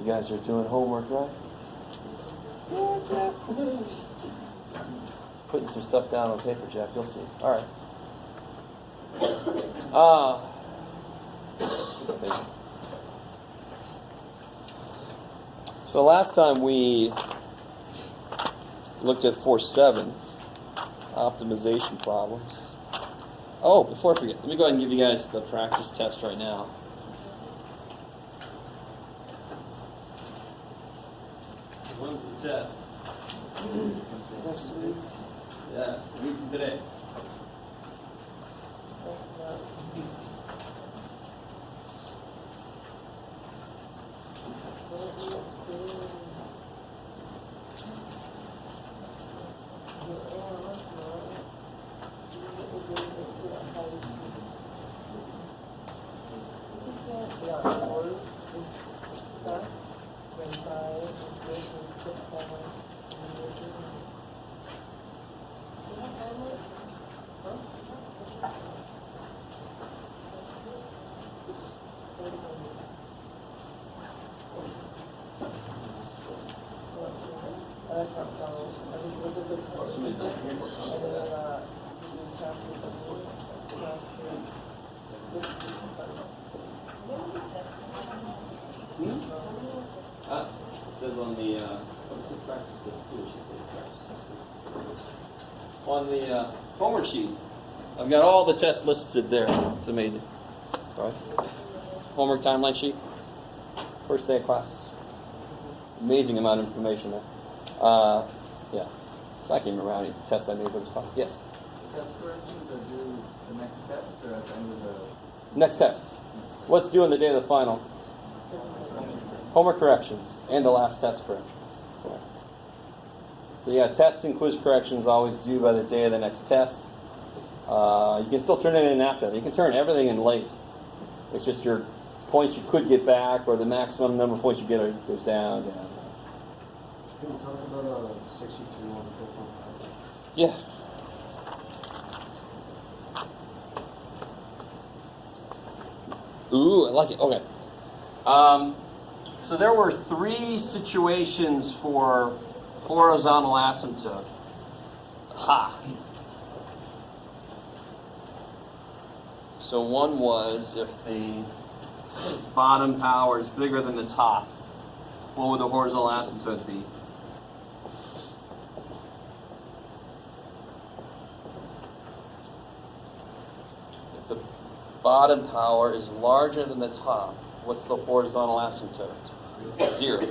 You guys are doing homework, right? Yeah, Jeff. Putting some stuff down on paper, Jeff. You'll see. All right. So last time we looked at 4.7, optimization problems. Oh, before I forget, let me go ahead and give you guys the practice test right now. When's the test? Next week. Yeah, a week from today. It says on the, this is practice test too, she says practice test. On the homework sheet, I've got all the tests listed there. It's amazing. All right. Homework timeline sheet. First day of class. Amazing amount of information there. Yeah. So I can't remember how many tests I made for this class. Yes? Test corrections are due the next test or at the end of the... Next test. What's due on the day of the final? Homework corrections and the last test corrections. Correct. So yeah, test and quiz corrections always due by the day of the next test. You can still turn it in after that. You can turn everything in late. It's just your points you could get back, or the maximum number of points you get goes down. Can you talk about 62 on 4.5? Yeah. Ooh, I like it. Okay. So there were 3 situations for horizontal asymptote. Ha. So one was if the bottom power is bigger than the top, what would the horizontal asymptote be? If the bottom power is larger than the top, what's the horizontal asymptote? 0.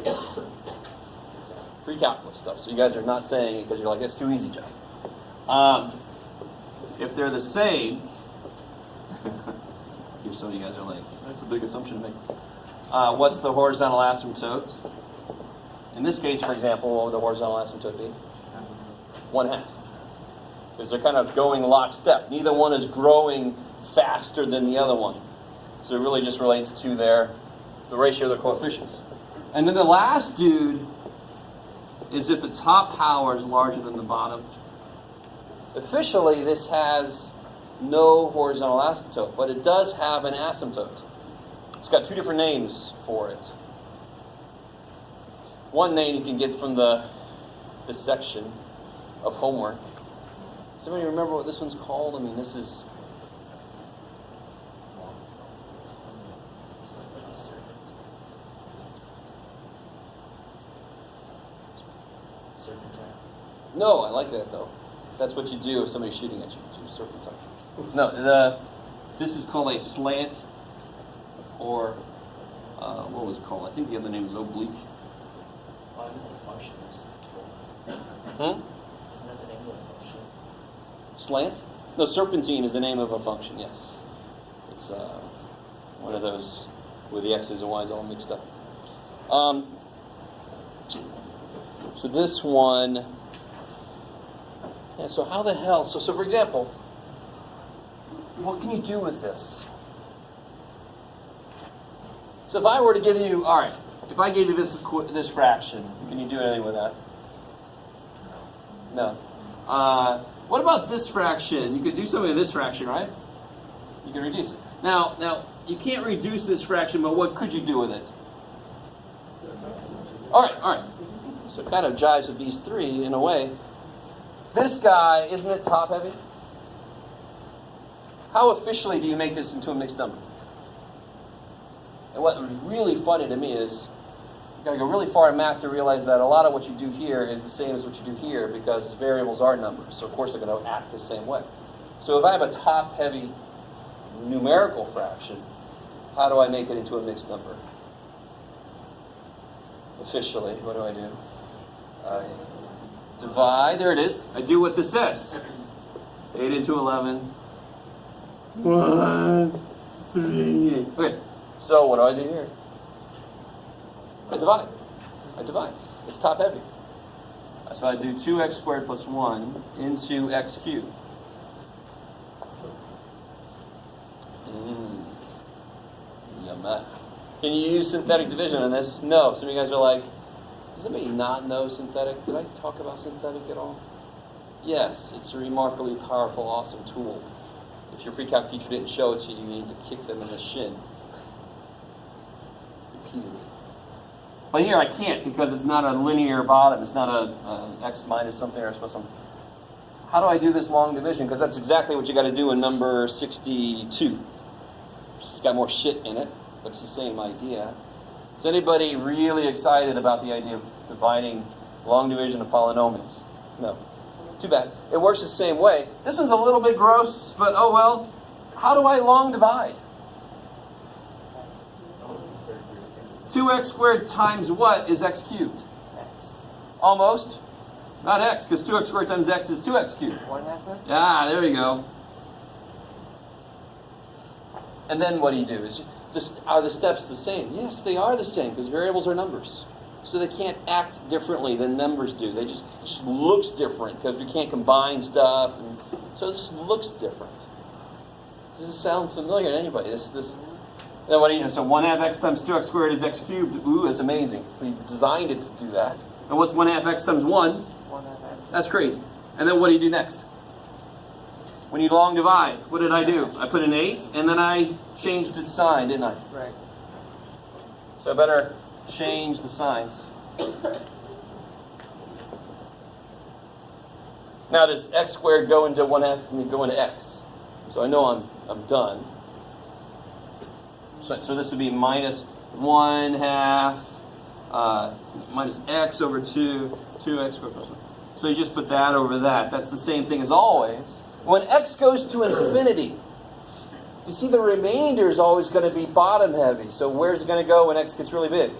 Free calculus stuff. So you guys are not saying it because you're like, it's too easy, John. If they're the same, here some of you guys are like, that's a big assumption to make. What's the horizontal asymptote? In this case, for example, what would the horizontal asymptote be? 1/2. Because they're kind of going lockstep. Neither one is growing faster than the other one. So it really just relates to the ratio of their coefficients. And then the last dude is if the top power is larger than the bottom. Officially, this has no horizontal asymptote, but it does have an asymptote. It's got 2 different names for it. One name you can get from this section of homework. Does anybody remember what this one's called? I mean, this is... No, I like that though. That's what you do if somebody's shooting at you. You serpentine. No, this is called a slant, or what was it called? I think the other name is oblique. Isn't it the function? Isn't that the name of the function? Slant? No, serpentine is the name of a function. Yes, it's one of those where the x's and y's all mixed up. So this one. Yeah, so how the hell? So for example, what can you do with this? So if I were to give you, all right, if I gave you this fraction, can you do anything with that? No. What about this fraction? You could do something with this fraction, right? You can reduce it. Now you can't reduce this fraction, but what could you do with it? All right. So it kind of jives with these three in a way. This guy, isn't it top heavy? How officially do you make this into a mixed number? And what was really funny to me is, you got to go really far in math to realize that a lot of what you do here is the same as what you do here because variables are numbers. So of course they're going to act the same way. So if I have a top-heavy numerical fraction, how do I make it into a mixed number? Officially, what do I do? I divide, there it is. I do what this says. 8 into 11. 1, 3, 8. Okay, so what do I do here? I divide. It's top heavy. So I do 2x squared plus 1 into x cubed. Yumma. Can you use synthetic division on this? No. Some of you guys are like, does anybody not know synthetic? Did I talk about synthetic at all? Yes, it's a remarkably powerful, awesome tool. If your pre-calc teacher didn't show it to you, you need to kick them in the shin. Repeatedly. But here I can't because it's not a linear bottom. It's not a x minus something or plus something. How do I do this long division? Because that's exactly what you got to do in number 62. It's got more shit in it, but it's the same idea. Is anybody really excited about the idea of dividing long division of polynomials? No. Too bad. It works the same way. This one's a little bit gross, but oh well. How do I long divide? 2x squared times what is x cubed? X. Almost. Not x, because 2x squared times x is 2x cubed. 1/2 x? Yeah, there you go. And then what do you do? Are the steps the same? Yes, they are the same, because variables are numbers. So they can't act differently than numbers do. It just looks different, because we can't combine stuff. And so it just looks different. Does this sound familiar to anybody? Then what do you do? So 1/2 x times 2x squared is x cubed. Ooh, that's amazing. We designed it to do that. And what's 1/2 x times 1? 1/2 x. That's crazy. And then what do you do next? When you long divide, what did I do? I put an 8, and then I changed its sign, didn't I? Right. So I better change the signs. Now does x squared go into 1/2 go into x? So I know I'm done. So this would be minus 1/2 minus x over 2x squared plus 1. So you just put that over that. That's the same thing as always. When x goes to infinity, you see the remainder is always going to be bottom heavy. So where's it going to go when x gets really big?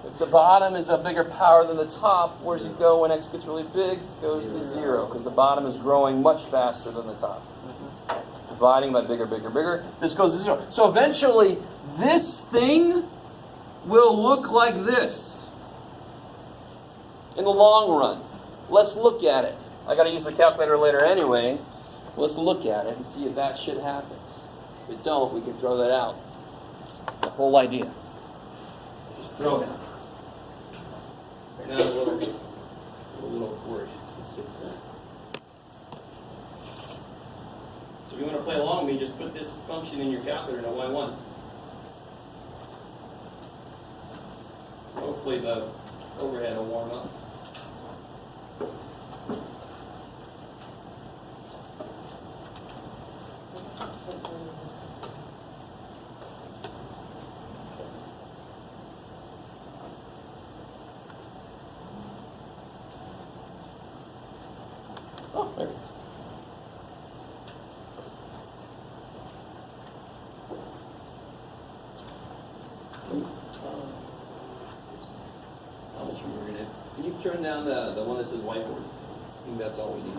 If the bottom is a bigger power than the top, where's it go when x gets really big? It goes to 0, because the bottom is growing much faster than the top. Dividing by bigger, bigger, bigger, this goes to 0. So eventually, this thing will look like this in the long run. Let's look at it. I got to use the calculator later anyway. Let's look at it and see if that shit happens. If it don't, we can throw that out. The whole idea. Just throw it out. Right now, I'm a little worried. Let's see. So if you want to play along with me, just put this function in your calculator in a y1. Hopefully the overhead will warm up. Oh, there we go. How much we were gonna? Can you turn down the one that says whiteboard? I think that's all we need.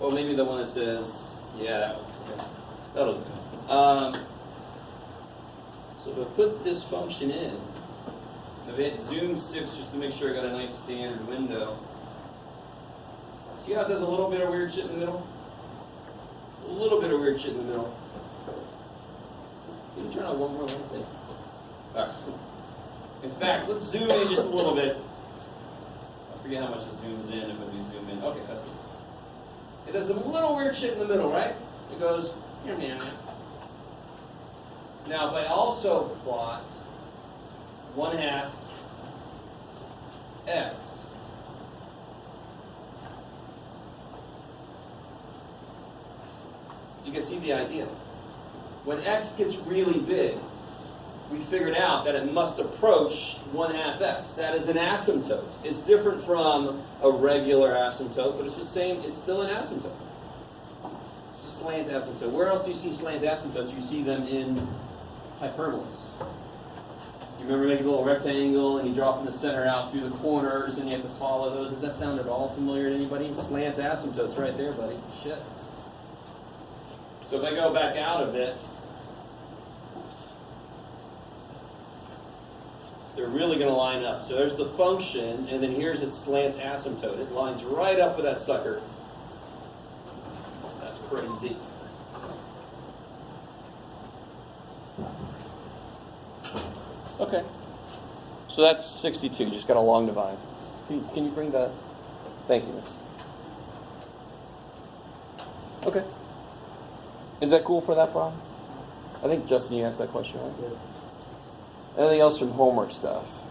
Or maybe the one that says, yeah, that one. Okay. That'll do. So if I put this function in, I've hit zoom 6 just to make sure I got a nice standard window. See how it does a little bit of weird shit in the middle? A little bit of weird shit in the middle. Can you turn on one more thing? Alright. In fact, let's zoom in just a little bit. I forget how much it zooms in if we zoom in. Okay, that's good. It does some little weird shit in the middle, right? It goes, Now, if I also plot 1/2 x, you can see the idea. When x gets really big, we figured out that it must approach 1/2 x. That is an asymptote. It's different from a regular asymptote, but it's the same. It's still an asymptote. It's a slant asymptote. Where else do you see slant asymptotes? You see them in hyperbolas. You remember making a little rectangle and you draw from the center out through the corners and you have to follow those. Does that sound at all familiar to anybody? Slant asymptotes right there, buddy. Shit. So if I go back out a bit, they're really going to line up. So there's the function, and then here's its slant asymptote. It lines right up with that sucker. That's crazy. Okay. So that's 62. Just got a long divide. Can you bring that? Thank you, miss. Okay. Is that cool for that problem? I think, Justin, you asked that question, right? Yeah. Anything else from homework stuff?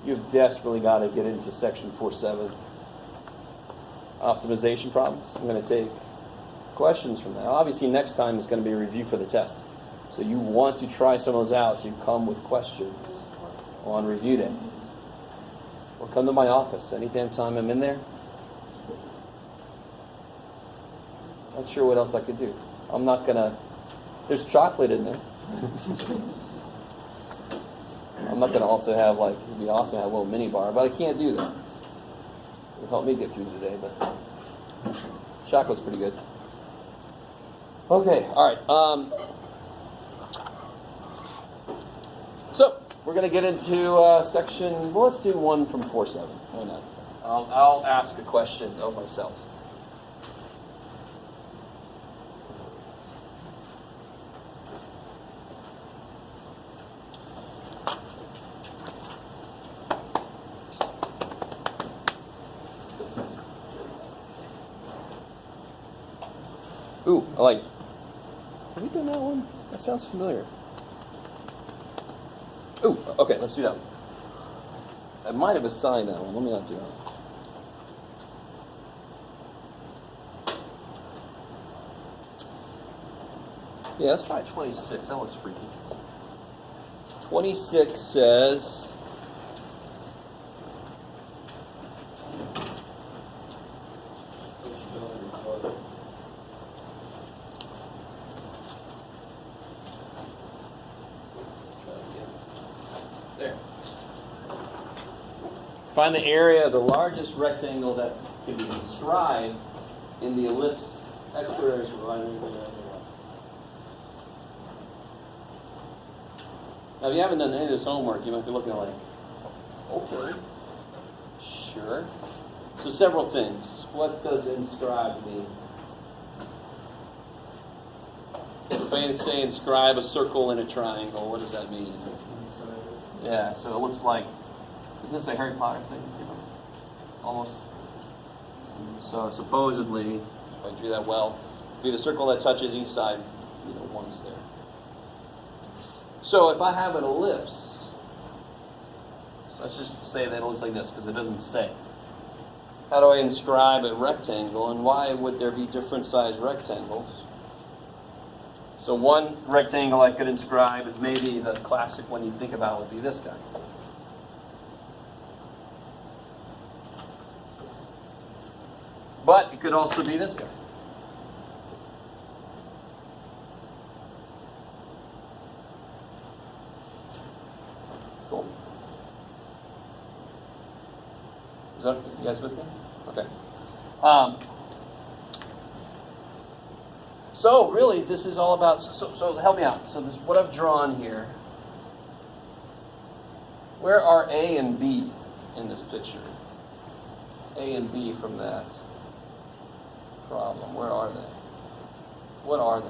You've desperately got to get into section 4.7. Optimization problems. I'm going to take questions from that. Obviously, next time is going to be a review for the test. So you want to try some of those out, so you come with questions on review day. Or come to my office any damn time I'm in there. Not sure what else I could do. I'm not going to... There's chocolate in there. I'm not going to also have, like, it'd be awesome to have a little mini bar, but I can't do that. It'll help me get through today, but chocolate's pretty good. Okay, all right. So, we're going to get into section, well, let's do one from 4.7. Why not? I'll ask a question of myself. Ooh, I like. Have we done that one? That sounds familiar. Ooh, okay, let's do that one. I might have assigned that one. Let me not do that. Yeah, let's try 26. That looks freaky. 26 says... There. Find the area of the largest rectangle that can be inscribed in the ellipse x squared is provided. Now, if you haven't done any of this homework, you might be looking at like, okay, sure. So several things. What does inscribe mean? If I say inscribe a circle in a triangle, what does that mean? Yeah, so it looks like, isn't this a Harry Potter thing? Almost. So supposedly, if I drew that well, it'd be the circle that touches each side, once there. So if I have an ellipse, so let's just say that it looks like this, because it doesn't say. How do I inscribe a rectangle, and why would there be different sized rectangles? So one rectangle I could inscribe is maybe the classic one you'd think about would be this guy. But it could also be this guy. Cool. Is that, you guys with me? Okay. So really, this is all about, so help me out. So this, what I've drawn here, where are A and B in this picture? A and B from that problem, where are they? What are they?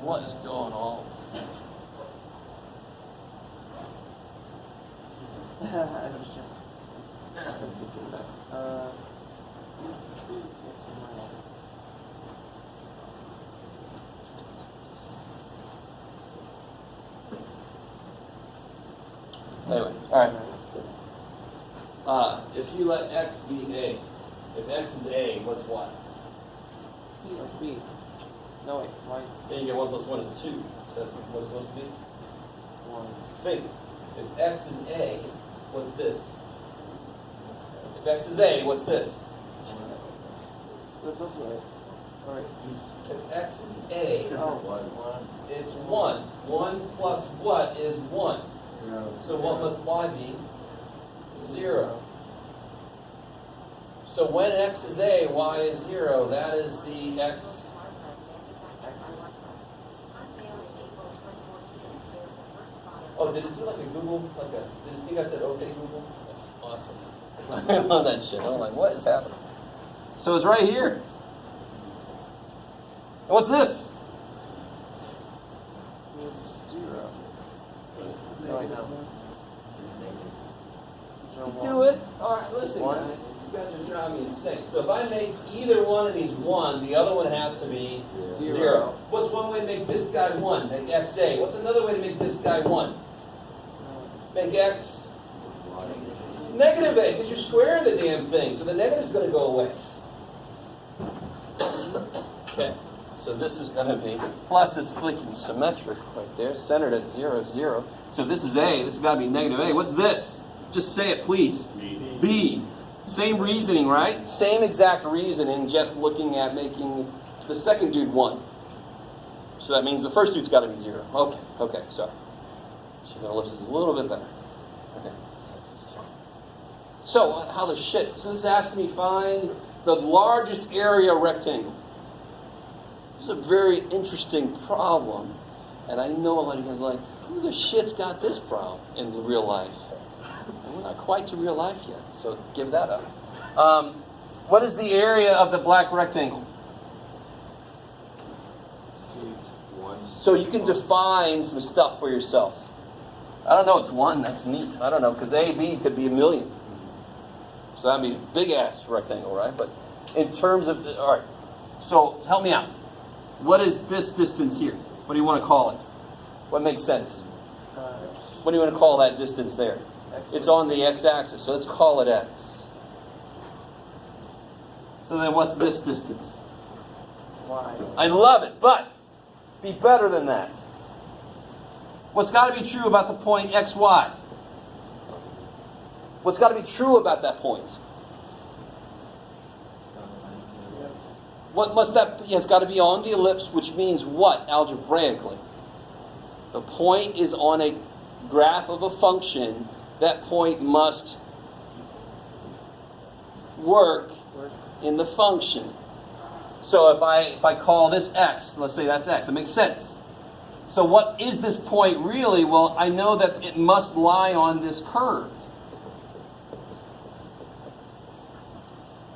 What is going on? Anyway, all right. If you let x be a, if x is a, what's y? Must be. No, wait, why? Then you get 1 plus 1 is 2. Is that what it's supposed to be? 1. Think. If x is a, what's this? If x is a, what's this? That's also right. Alright. If x is a, Oh, it's 1. 1 plus what is 1? So what must y be? 0. So when x is a, y is 0. That is the x. Oh, did it do like a Google? Did it think I said okay Google? That's awesome. I love that shit. I'm like, what is happening? So it's right here. And what's this? it's 0. No, wait, no. Do it. All right, listen, One. guys. You guys are driving me insane. So if I make either one of these 1, the other one has to be 0. What's one way to make this guy 1? Make x a. What's another way to make this guy 1? Make x negative a, because you're squaring the damn thing. So the negative's going to go away. Okay. So this is going to be, plus it's freaking symmetric right there, centered at 0, 0. So if this is a, this has got to be negative a. What's this? Just say it, please. B. Same reasoning, right? Same exact reasoning, just looking at making the second dude 1. So that means the first dude's got to be 0. Okay, sorry. She's going to lift this a little bit better. Okay. So, how the shit? So this is asking me find the largest area rectangle. This is a very interesting problem. And I know a lot of you guys are like, who the shit's got this problem in real life? And we're not quite to real life yet, so give that up. What is the area of the black rectangle? So you can define some stuff for yourself. I don't know, it's 1, that's neat. I don't know, because AB could be 1,000,000. So that'd be a big-ass rectangle, right? But in terms of, all right, so help me out. What is this distance here? What do you want to call it? What makes sense? What do you want to call that distance there? It's on the x-axis, so let's call it x. So then what's this distance? Y. I love it, but be better than that. What's got to be true about the point xy? What's got to be true about that point? What must that be? It's got to be on the ellipse, which means what algebraically? The point is on a graph of a function. That point must work in the function. So if I call this x, let's say that's x, it makes sense. So what is this point really? Well, I know that it must lie on this curve.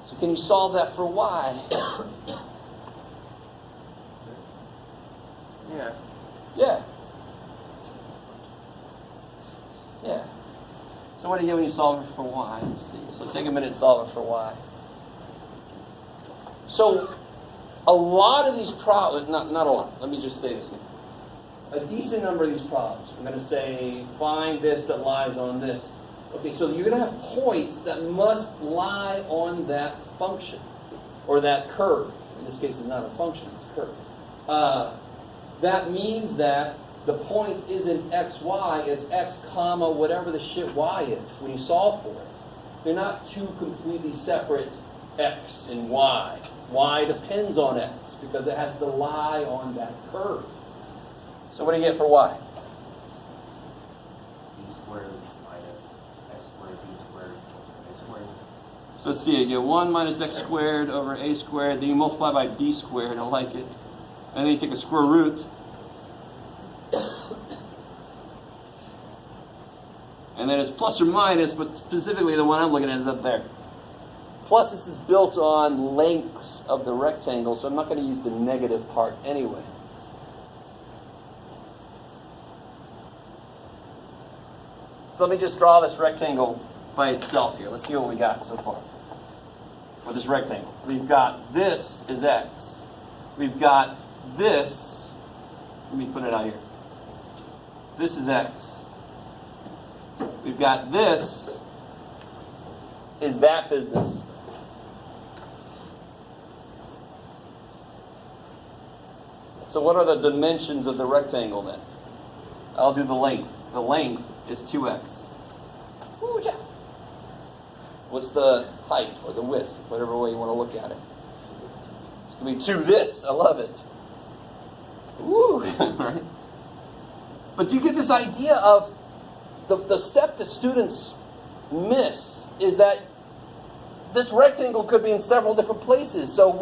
So can you solve that for y? Yeah. Yeah. Yeah. So what do you get when you solve it for y? Let's see. So take a minute and solve it for y. So a lot of these problems, not a lot, let me just say this here. A decent number of these problems, I'm going to say, find this that lies on this. Okay, so you're going to have points that must lie on that function, or that curve. In this case, it's not a function, it's a curve. That means that the point isn't xy, it's x comma whatever the shit y is when you solve for it. They're not two completely separate x and y. Y depends on x because it has to lie on that curve. So what do you get for y? B squared minus x squared, b squared, a squared. So let's see, you get 1 minus x squared over a squared, then you multiply by b squared, I like it. And then you take a square root. And then it's plus or minus, but specifically the one I'm looking at is up there. Plus this is built on lengths of the rectangle, so I'm not going to use the negative part anyway. So let me just draw this rectangle by itself here. Let's see what we got so far for this rectangle. We've got this is x. We've got this, let me put it out here. This is x. we've got this is that business. So what are the dimensions of the rectangle then? I'll do the length. The length is 2x. Ooh, Jeff. What's the height or the width, whatever way you want to look at it? It's going to be 2 this. I love it. Ooh, right? But do you get this idea of the step that students miss is that this rectangle could be in several different places. So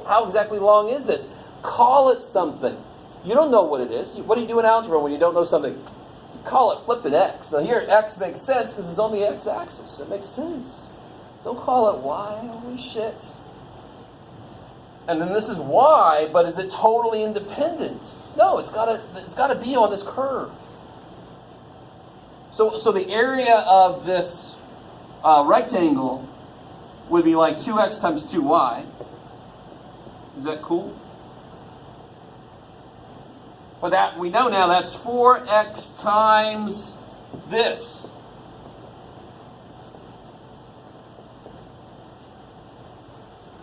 how exactly long is this? Call it something. You don't know what it is. What do you do in algebra when you don't know something? You call it flipping x. Now here, x makes sense because it's on the x-axis. It makes sense. Don't call it y. Holy shit. And then this is y, but is it totally independent? No, it's got to be on this curve. So the area of this rectangle would be like 2x times 2y. Is that cool? But that we know now that's 4x times this.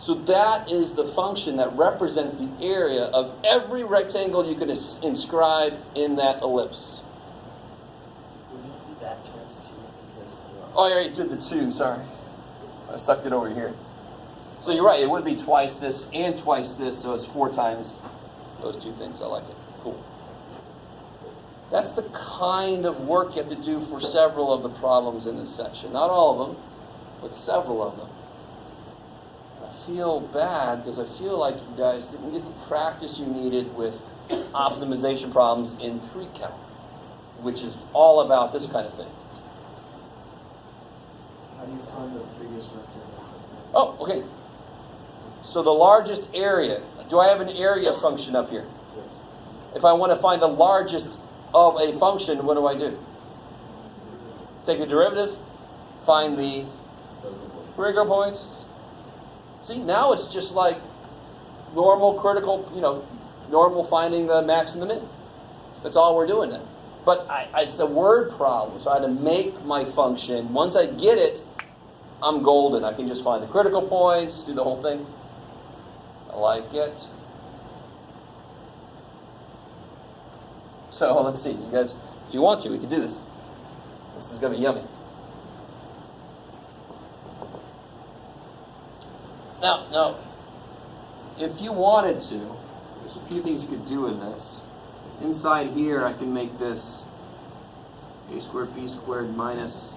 So that is the function that represents the area of every rectangle you can inscribe in that ellipse. Would you do that times 2? Because Oh, I already did the 2, sorry. I sucked it over here. So you're right, it would be twice this and twice this, so it's 4 times those 2 things. I like it. Cool. That's the kind of work you have to do for several of the problems in this section. Not all of them, but several of them. I feel bad because I feel like you guys didn't get the practice you needed with optimization problems in pre-calc, which is all about this kind of thing. how do you find the biggest rectangle? Oh, okay. So the largest area. Do I have an area function up here? Yes. If I want to find the largest of a function, what do I do? Take the derivative, find the critical points. See, now it's just like normal critical, normal finding the max and the min. That's all we're doing then. But it's a word problem, so I had to make my function. Once I get it, I'm golden. I can just find the critical points, do the whole thing. I like it. So let's see, you guys, if you want to, we can do this. This is going to be yummy. Now, if you wanted to, there's a few things you could do in this. Inside here, I can make this a squared b squared minus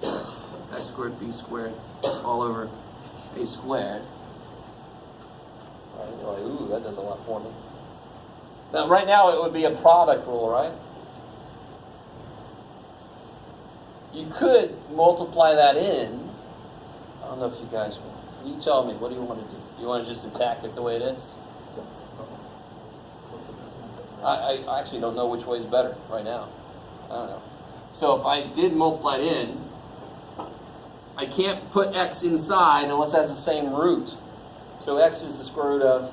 x squared b squared all over a squared. All right, you're like, ooh, that does a lot for me. Now, right now, it would be a product rule, right? You could multiply that in. I don't know if you guys will. You tell me, what do you want to do? You want to just attack it the way it is? I actually don't know which way is better right now. I don't know. So if I did multiply it in, I can't put x inside unless it has the same root. So x is the square root of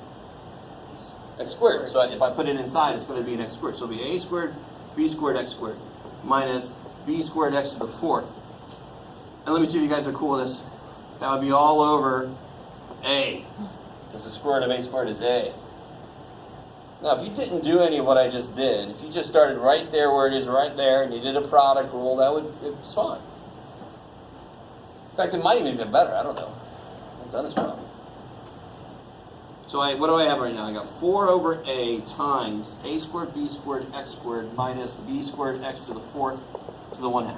x squared. So if I put it inside, it's going to be an x squared. So it'll be a squared, b squared, x squared, minus b squared x to the 4th. And let me see if you guys are cool with this. That would be all over a. Because the square root of a squared is a. Now, if you didn't do any of what I just did, if you just started right there where it is right there, and you did a product rule, it's fine. In fact, it might even get better. I don't know. I've done this problem. So what do I have right now? I got 4 over a times a squared, b squared, x squared, minus b squared, x to the 4th to the 1/2.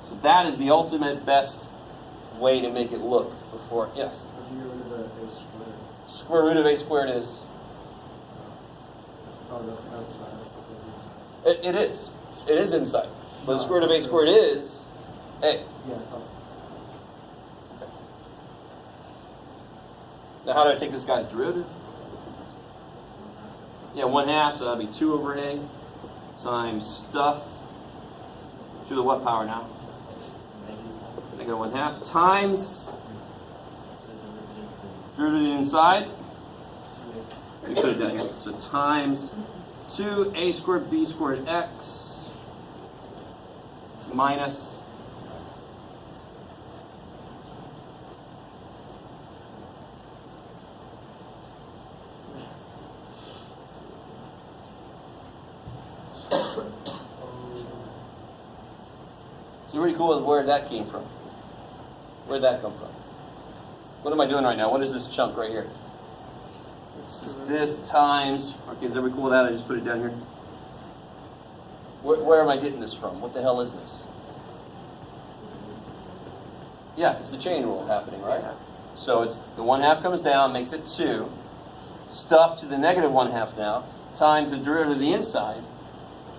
So that is the ultimate best way to make it look before. Yes? How do you get rid of the a squared? Square root of a squared is? Oh, that's outside. That's inside. It is. It is inside. But the square root of a squared is a. Yeah, I thought. Now, how do I take this guy's derivative? Yeah, 1/2, so that'd be 2 over a times stuff to the what power now? Negative 1/2 times derivative inside. We put it down here. So times 2a squared b squared x minus so pretty cool with where that came from. Where'd that come from? What am I doing right now? What is this chunk right here? This is this times, okay, is everybody cool with that? I just put it down here. Where am I getting this from? What the hell is this? Yeah, it's the chain rule happening, right? Yeah. So it's the 1/2 comes down, makes it 2. Stuff to the negative 1/2 now, times the derivative of the inside.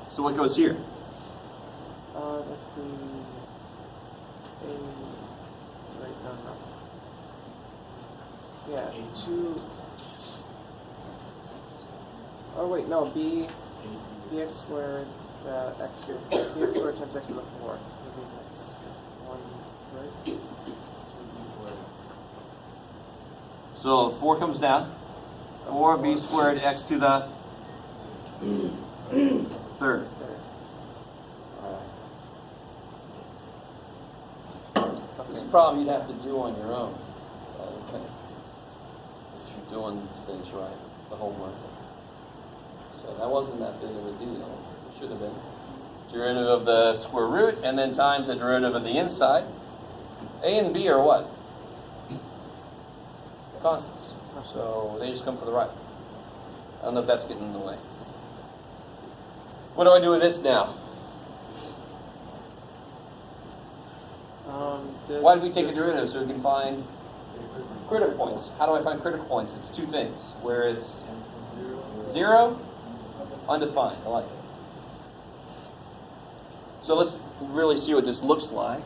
So what goes here? That'd be a, wait, no. Yeah, 2. Oh wait, no, bx squared, bx squared times x to the 4th. Maybe that's 1, right? So 4 comes down. 4b squared x to the 3rd. This is a problem you'd have to do on your own. Okay. If you're doing these things right, the homework. So that wasn't that big of a deal. It should have been. Derivative of the square root, and then times the derivative of the inside. A and B are what? Constants. So they just come for the right. I don't know if that's getting in the way. What do I do with this now? Why did we take a derivative? So we can find critical points. How do I find critical points? It's 2 things. Where it's 0, undefined. I like it. So let's really see what this looks like.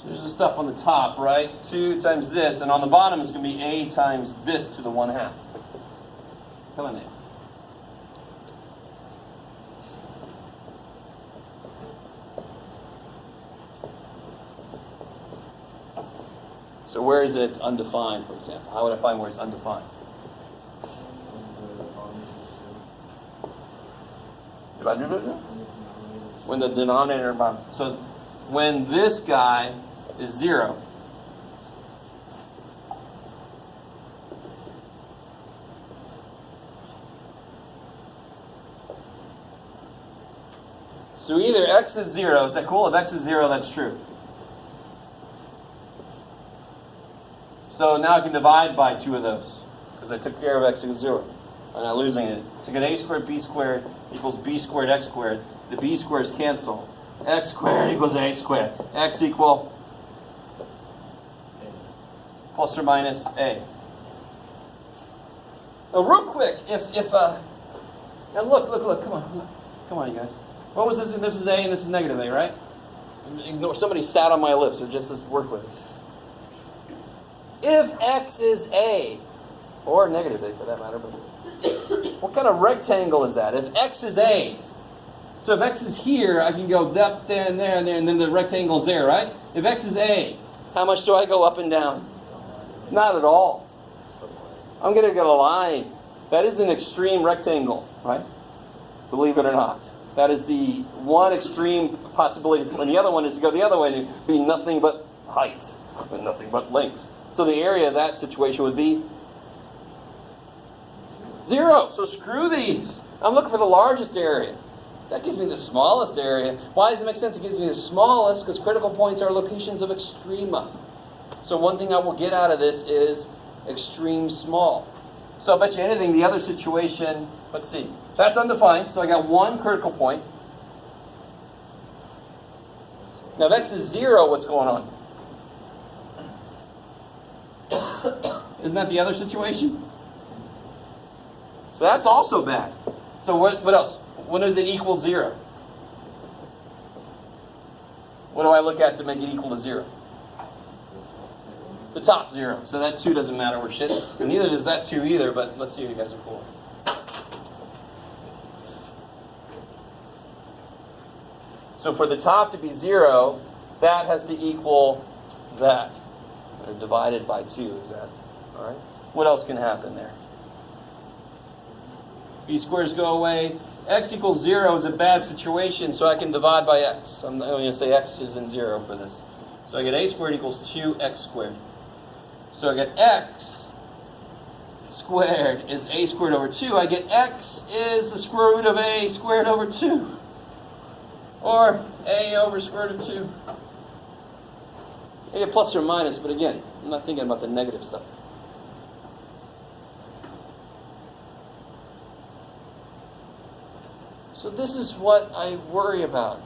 There's the stuff on the top, right? 2 times this, and on the bottom is going to be a times this to the 1/2. Come on, Nate. So where is it undefined, for example? How would I find where it's undefined? When the denominator, so when this guy is 0, so either x is 0, is that cool? If x is 0, that's true. So now I can divide by 2 of those, because I took care of x equals 0. I'm not losing it. So I get a squared b squared equals b squared x squared. The b squares cancel. X squared equals a squared. X equal plus or minus a. Now real quick, now look, come on, you guys. What was this? This is a and this is negative a, right? Ignore, somebody sat on my lips, so just let's work with it. If x is a, or negative a for that matter, but what kind of rectangle is that? If x is a, so if x is here, I can go up there and there and there, and then the rectangle is there, right? If x is a, how much do I go up and down? Not at all. I'm going to get a line. That is an extreme rectangle, right? Believe it or not. That is the one extreme possibility. And the other one is to go the other way and be nothing but height and nothing but length. So the area of that situation would be 0. So screw these. I'm looking for the largest area. That gives me the smallest area. Why does it make sense? It gives me the smallest because critical points are locations of extrema. So one thing I will get out of this is extreme small. So I bet you anything, the other situation, let's see. That's undefined, so I got one critical point. Now if x is 0, what's going on? Isn't that the other situation? So that's also bad. So what else? When does it equal 0? What do I look at to make it equal to 0? The top 0. So that 2 doesn't matter. We're shit. And neither does that 2 either, but let's see if you guys are cool. So for the top to be 0, that has to equal that. Or divided by 2 is that. All right? What else can happen there? B squares go away. X equals 0 is a bad situation, so I can divide by x. I'm going to say x isn't 0 for this. So I get a squared equals 2x squared. So I get x squared is a squared over 2. I get x is the square root of a squared over 2. Or a over square root of 2. I get plus or minus, but again, I'm not thinking about the negative stuff. So this is what I worry about.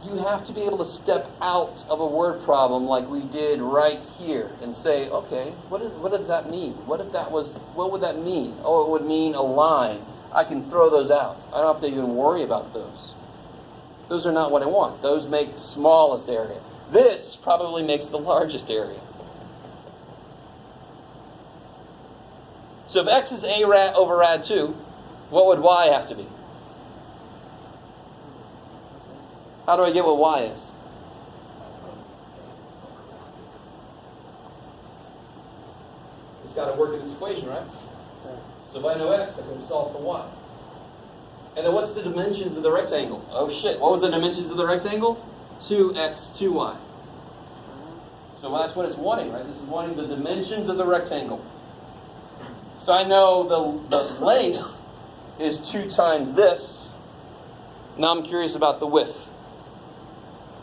You have to be able to step out of a word problem like we did right here and say, okay, what does that mean? What would that mean? Oh, it would mean a line. I can throw those out. I don't have to even worry about those. Those are not what I want. Those make smallest area. This probably makes the largest area. So if x is a rad over rad 2, what would y have to be? How do I get what y is? It's got to work in this equation, right? So if I know x, I can solve for y. And then what's the dimensions of the rectangle? Oh shit, what was the dimensions of the rectangle? 2x, 2y. So that's what it's wanting, right? This is wanting the dimensions of the rectangle. So I know the length is 2 times this. Now I'm curious about the width.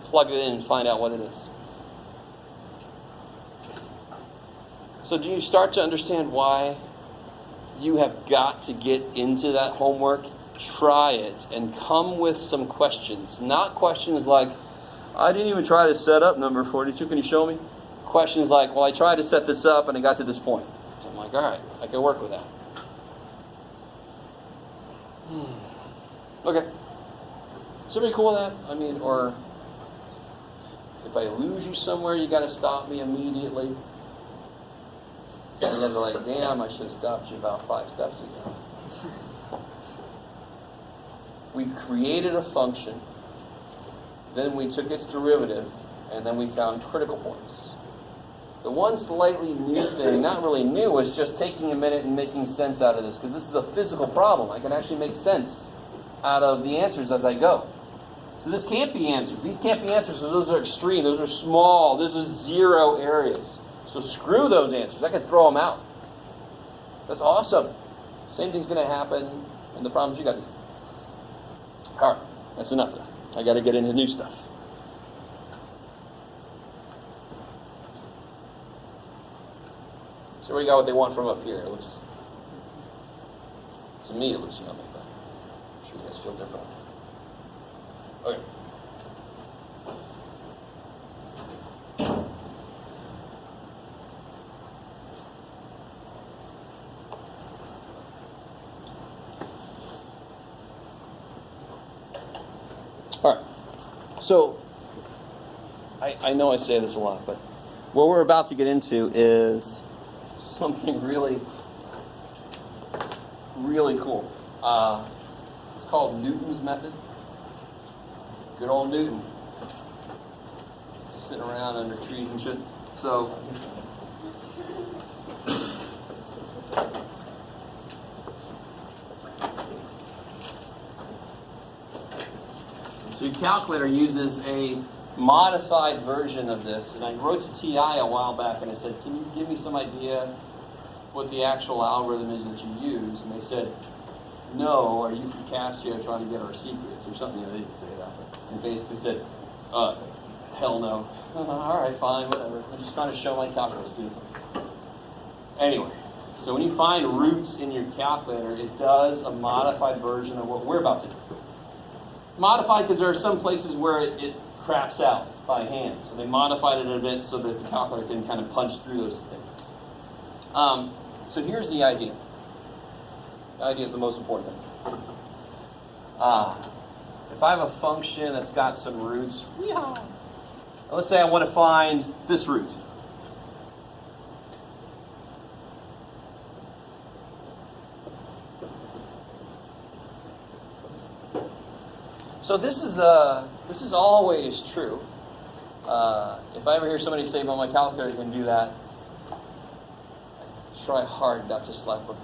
Plug it in and find out what it is. So do you start to understand why you have got to get into that homework? Try it and come with some questions. Not questions like, I didn't even try to set up number 42. Can you show me? Questions like, well, I tried to set this up and I got to this point. So I'm like, all right, I can work with that. Okay. Is everybody cool with that? I mean, or if I lose you somewhere, you got to stop me immediately. Some of you guys are like, damn, I should have stopped you about 5 steps ago. We created a function, then we took its derivative, and then we found critical points. The one slightly new thing, not really new, was just taking a minute and making sense out of this, because this is a physical problem. I can actually make sense out of the answers as I go. So this can't be answers. These can't be answers, so those are extreme. Those are small. Those are 0 areas. So screw those answers. I can throw them out. That's awesome. Same thing's going to happen in the problems you got to do. All right, that's enough of that. I got to get into new stuff. So we got what they want from up here. It looks, to me, it looks yummy, but I'm sure you guys feel different. Okay. All right. So, I know I say this a lot, but what we're about to get into is something really, really cool. It's called Newton's method. Good old Newton. Sitting around under trees and shit. So your calculator uses a modified version of this, and I wrote to TI a while back and I said, can you give me some idea what the actual algorithm is that you use? And they said, no, are you from Casio trying to get our secrets or something? They didn't say that, but they basically said, hell no. All right, fine, whatever. I'm just trying to show my calculus students. Anyway, so when you find roots in your calculator, it does a modified version of what we're about to do. Modified because there are some places where it craps out by hand. So they modified it a bit so that the calculator can kind of punch through those things. So here's the idea. The idea is the most important thing. If I have a function that's got some roots, let's say I want to find this root. So this is always true. If I ever hear somebody say, well, my calculator can do that, I try hard not to slap them.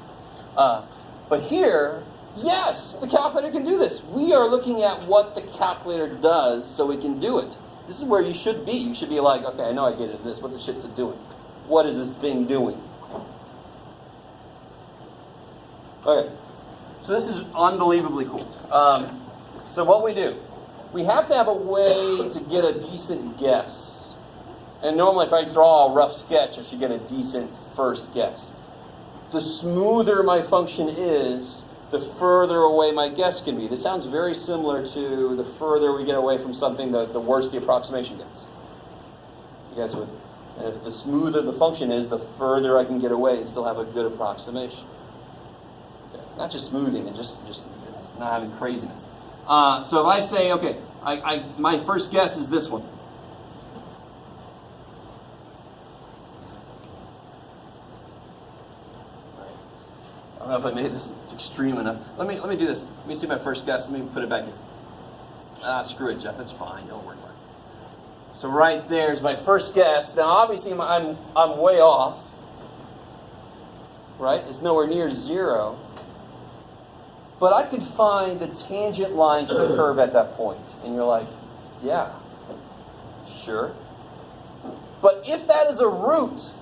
But here, yes, the calculator can do this. We are looking at what the calculator does so it can do it. This is where you should be. You should be like, okay, I know I get it. This. What the shit's it doing? What is this thing doing? Okay. So this is unbelievably cool. So what we do, we have to have a way to get a decent guess. And normally if I draw a rough sketch, I should get a decent first guess. The smoother my function is, the further away my guess can be. This sounds very similar to the further we get away from something, the worse the approximation gets. You guys would, and if the smoother the function is, the further I can get away and still have a good approximation. Okay. Not just smoothing, and just not having craziness. So if I say, okay, my first guess is this one. I don't know if I made this extreme enough. Let me do this. Let me see my first guess. Let me put it back in. Screw it, Jeff. It's fine. It'll work fine. So right there's my first guess. Now obviously I'm way off. Right? It's nowhere near 0. But I could find the tangent line to the curve at that point. And you're like, yeah, sure. But if that is a root,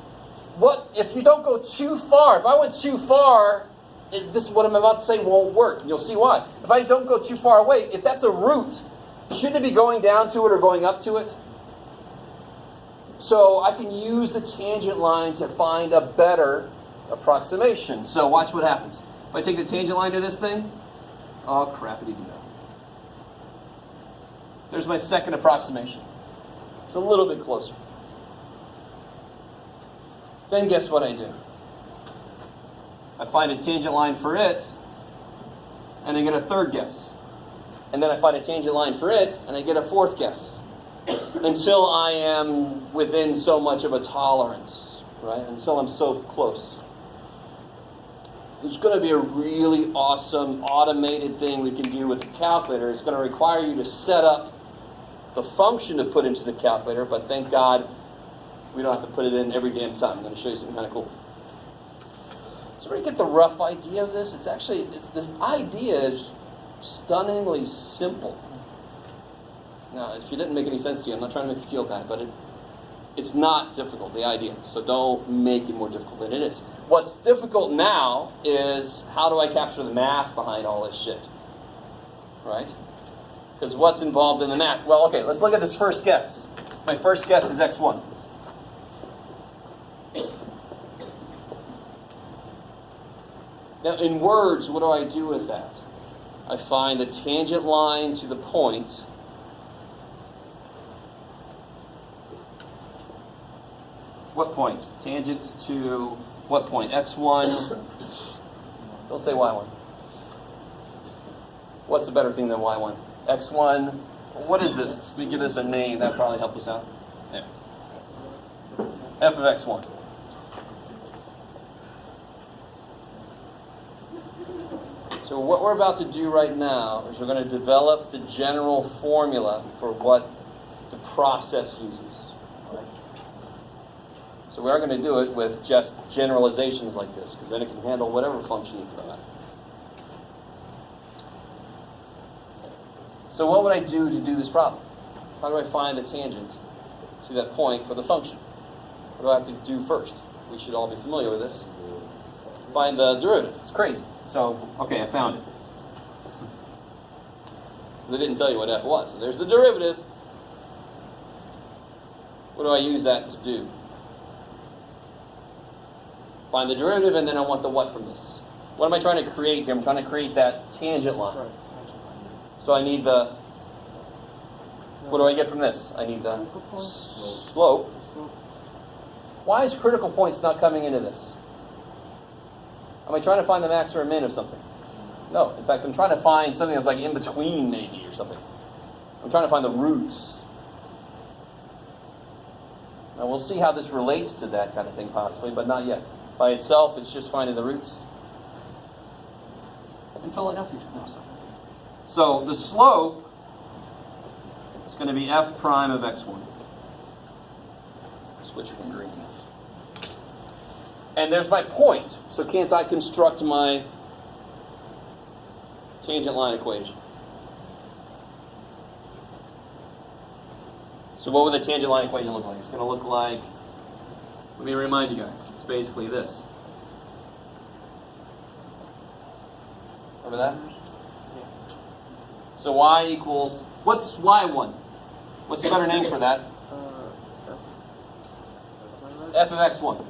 what if you don't go too far? If I went too far, this what I'm about to say won't work. And you'll see why. If I don't go too far away, if that's a root, shouldn't it be going down to it or going up to it? So I can use the tangent line to find a better approximation. So watch what happens. If I take the tangent line to this thing, oh crappity do. There's my second approximation. It's a little bit closer. Then guess what I do? I find a tangent line for it, and I get a third guess. And then I find a tangent line for it, and I get a fourth guess. Until I am within so much of a tolerance, right? Until I'm so close. There's going to be a really awesome automated thing we can do with the calculator. It's going to require you to set up the function to put into the calculator, but thank God we don't have to put it in every damn time. I'm going to show you something kind of cool. So we get the rough idea of this. This idea is stunningly simple. Now, if it didn't make any sense to you, I'm not trying to make you feel bad, but it's not difficult, the idea. So don't make it more difficult than it is. What's difficult now is how do I capture the math behind all this shit? Right? Because what's involved in the math? Well, okay, let's look at this first guess. My first guess is x1. Now, in words, what do I do with that? I find the tangent line to the point. What point? Tangent to what point? x1. Don't say y1. What's a better thing than y1? x1. What is this? Let me give this a name. That'd probably help us out. Yeah. F of x1. So what we're about to do right now is we're going to develop the general formula for what the process uses. Right? So we are going to do it with just generalizations like this, because then it can handle whatever function you throw at it. So what would I do to do this problem? How do I find the tangent to that point for the function? What do I have to do first? We should all be familiar with this. Find the derivative. It's crazy. So, okay, I found it. Because I didn't tell you what f was. So there's the derivative. What do I use that to do? Find the derivative, and then I want the what from this. What am I trying to create here? I'm trying to create that tangent line. Right. So I need the... What do I get from this? I need the slope. Why is critical points not coming into this? Am I trying to find the max or a min of something? No. In fact, I'm trying to find something that's like in between maybe or something. I'm trying to find the roots. Now we'll see how this relates to that kind of thing possibly, but not yet. By itself, it's just finding the roots. In Philadelphia. No, sorry. So the slope going to be f prime of x1. Switch from green. And there's my point. So can't I construct my tangent line equation? So what would the tangent line equation look like? It's going to look like, let me remind you guys, it's basically this. Remember that? Yeah. So y equals, what's y1? What's the better name for that? F of x1.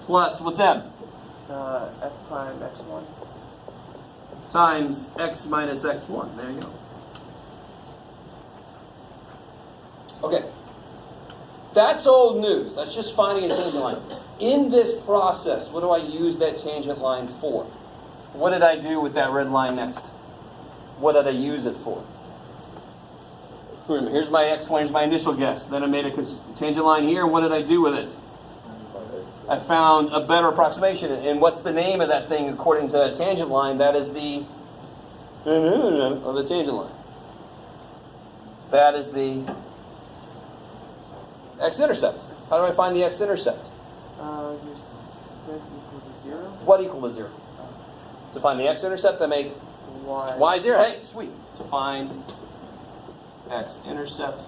Plus, what's m? F prime x1. Times x minus x1. There you go. Okay. That's old news. That's just finding a tangent line. In this process, what do I use that tangent line for? What did I do with that red line next? What did I use it for? Here's my x1, here's my initial guess. Then I made a tangent line here. What did I do with it? I found a better approximation. And what's the name of that thing according to that tangent line? That is the of the tangent line. That is the x-intercept. How do I find the x-intercept? You said equal to 0? What equal to 0? To find the x-intercept, I make y 0. Hey, sweet. To find x-intercept,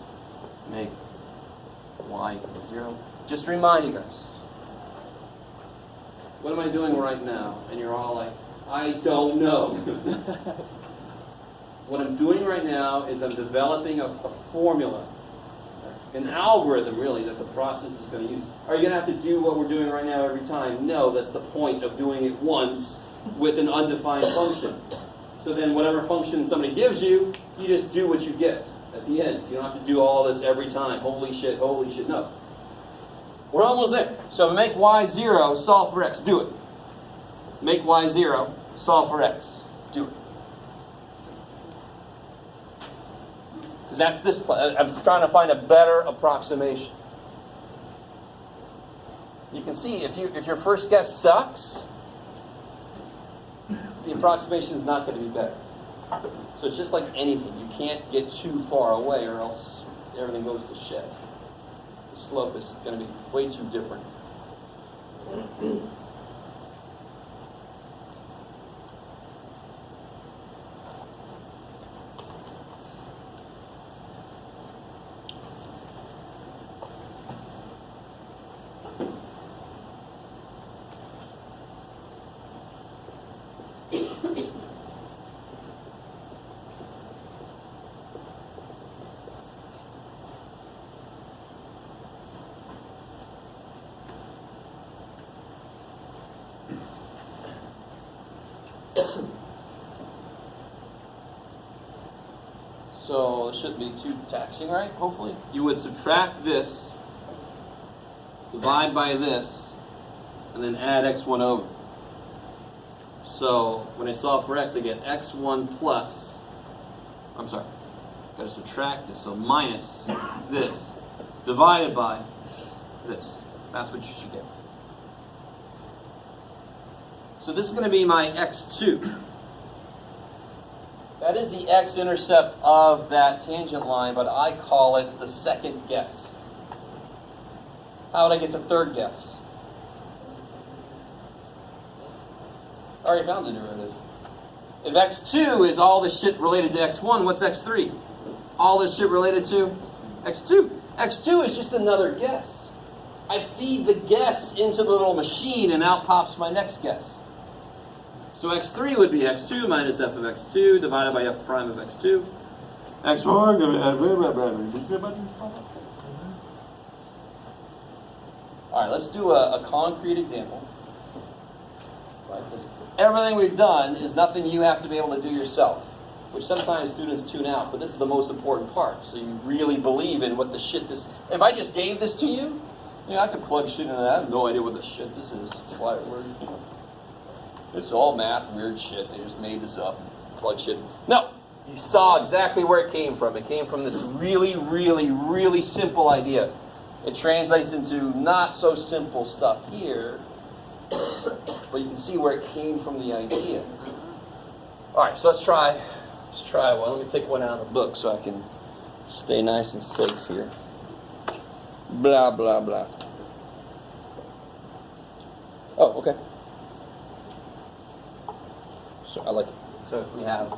make y equal to 0. Just to remind you guys. What am I doing right now? And you're all like, I don't know. What I'm doing right now is I'm developing a formula, an algorithm really, that the process is going to use. Are you going to have to do what we're doing right now every time? No, that's the point of doing it once with an undefined function. So then whatever function somebody gives you, you just do what you get at the end. You don't have to do all this every time. Holy shit, no. We're almost there. So make y 0, solve for x. Do it. Make y 0, solve for x. Do it. Because that's this. I'm trying to find a better approximation. You can see if your first guess sucks, the approximation is not going to be better. So it's just like anything. You can't get too far away or else everything goes to shit. The slope is going to be way too different. So it shouldn't be too taxing, right? Hopefully. You would subtract this, divide by this, and then add x1 over. So when I solve for x, I get x1 plus, I'm sorry, got to subtract this, so minus this, divided by this. That's what you should get. So this is going to be my x2. That is the x-intercept of that tangent line, but I call it the second guess. How would I get the third guess? I already found the derivative. If x2 is all this shit related to x1, what's x3? All this shit related to x2. x2 is just another guess. I feed the guess into the little machine and out pops my next guess. So x3 would be x2 minus f of x2 divided by f prime of x2. x4, all right, let's do a concrete example. Right, because everything we've done is nothing you have to be able to do yourself, which sometimes students tune out, but this is the most important part. So you really believe in what the shit this... If I just gave this to you, I could plug shit into that. I have no idea what the shit this is. Why, it's all math, weird shit. They just made this up, plug shit. No, you saw exactly where it came from. It came from this really, really, really simple idea. It translates into not so simple stuff here, but you can see where it came from the idea. All right, so let's try one. Let me take one out of the book so I can Stay nice and safe here. Blah, blah, blah. Oh, okay. So I like it. So if we have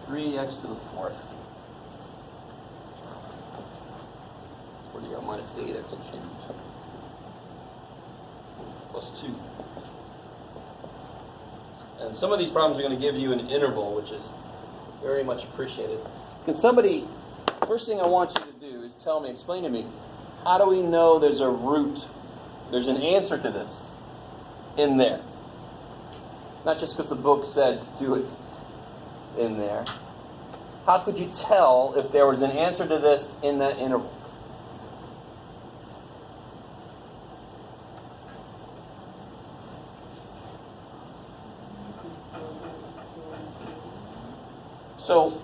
3x to the 4th, where do you go? Minus 8x cubed plus 2. And some of these problems are going to give you an interval, which is very much appreciated. Can somebody, first thing I want you to do is tell me, explain to me, how do we know there's a root, there's an answer to this in there? Not just because the book said to do it in there. How could you tell if there was an answer to this in that interval? So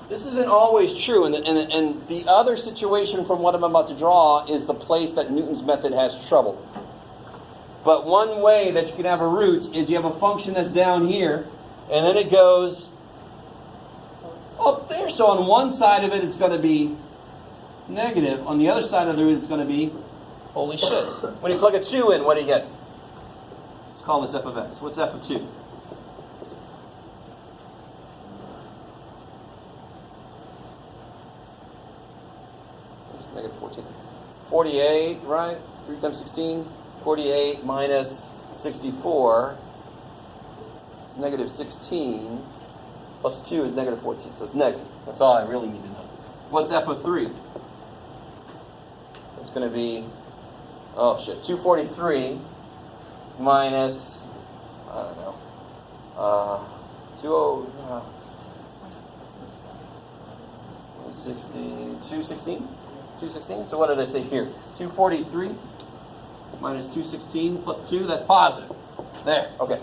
this isn't always true, and the other situation from what I'm about to draw is the place that Newton's method has trouble. But one way that you can have a root is you have a function that's down here, and then it goes up there. So on one side of it, it's going to be negative. On the other side of the root, it's going to be, holy shit. When you plug a 2 in, what do you get? Let's call this f of x. What's f of 2? Negative 14. 48, right? 3 times 16. 48 minus 64 is negative 16. Plus 2 is negative 14. So it's negative. That's all I really need to know. What's f of 3? It's going to be, oh shit, 243 minus, I don't know, 216? 216? So what did I say here? 243 minus 216 plus 2, that's positive. There, okay.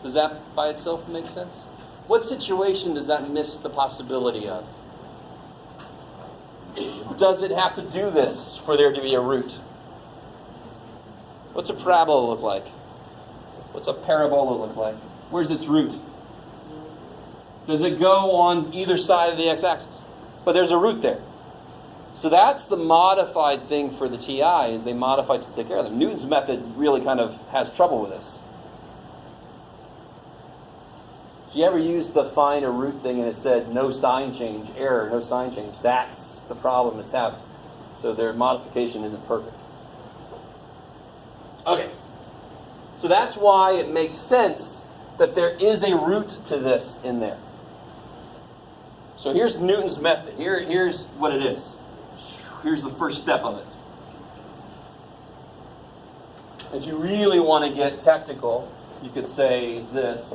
Does that by itself make sense? What situation does that miss the possibility of? Does it have to do this for there to be a root? What's a parabola look like? What's a parabola look like? Where's its root? Does it go on either side of the x-axis? But there's a root there. So that's the modified thing for the TI, is they modify to take care of them. Newton's method really kind of has trouble with this. If you ever used the find a root thing and it said no sign change, error, no sign change, that's the problem it's having. So their modification isn't perfect. Okay. So that's why it makes sense that there is a root to this in there. So here's Newton's method. Here's what it is. Here's the first step of it. If you really want to get technical, you could say this.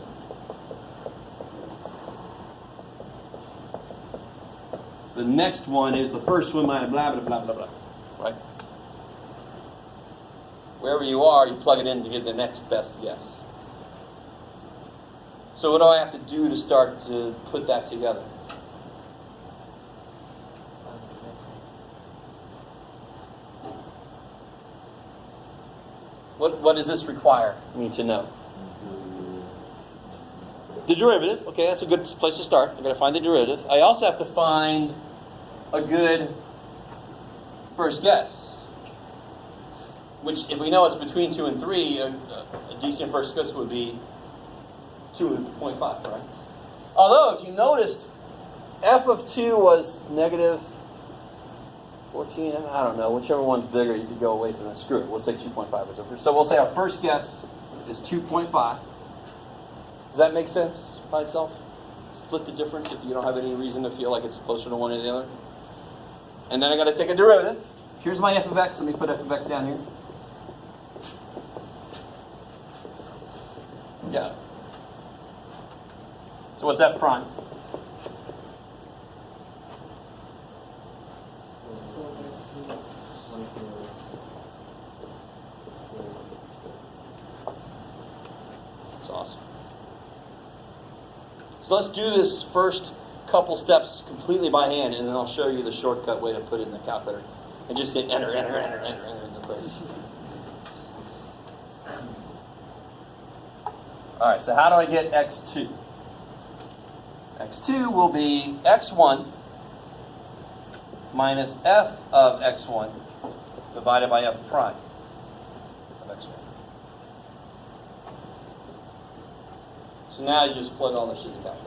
The next one is the first one minus blah, blah, blah, blah, blah. Right? Wherever you are, you plug it in to get the next best guess. So what do I have to do to start to put that together? What does this require me to know? The derivative. Okay, that's a good place to start. I've got to find the derivative. I also have to find a good first guess. Which, if we know it's between 2 and 3, a decent first guess would be 2.5, right? Although, if you noticed, f of 2 was negative 14, I don't know, whichever one's bigger, you could go away from that. Screw it, we'll say 2.5. So we'll say our first guess is 2.5. Does that make sense by itself? Split the difference if you don't have any reason to feel like it's closer to one or the other. And then I got to take a derivative. Here's my f of x. Let me put f of x down here. Got it. So what's f prime? That's awesome. So let's do this first couple steps completely by hand, and then I'll show you the shortcut way to put it in the calculator. And just hit enter, enter, enter, enter, enter in the place. All right, so how do I get x2? x2 will be x1 minus f of x1 divided by f prime of x1. So now you just plug all this shit in the calculator.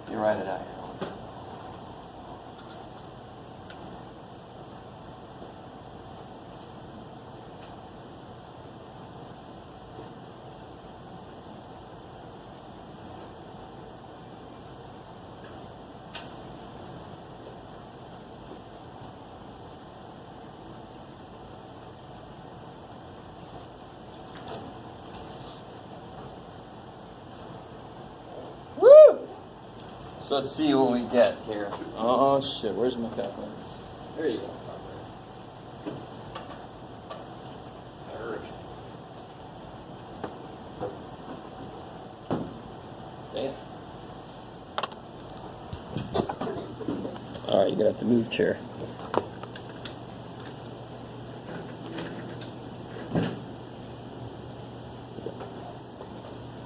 You write it out here. So let's see what we get here. Oh shit, where's my calculator? There you go. Damn. Alright, you're gonna have to move chair.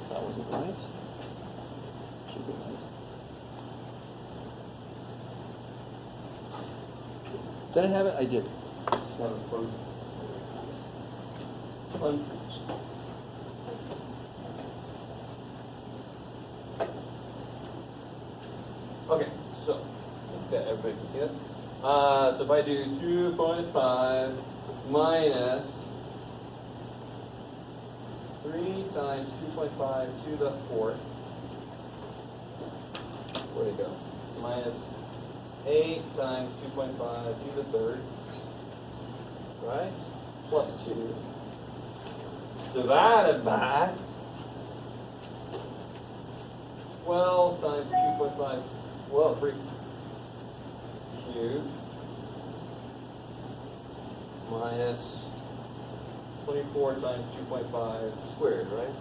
That wasn't right. Should be right. Did I have it? I did. Unfinished. Okay, so everybody can see that. So if I do 2.5 minus 3 times 2.5 to the 4th, where'd it go? Minus 8 times 2.5 to the 3rd, right? Plus 2, divided by 12 times 2.5, well, 3 cubed, minus 24 times 2.5 squared, right?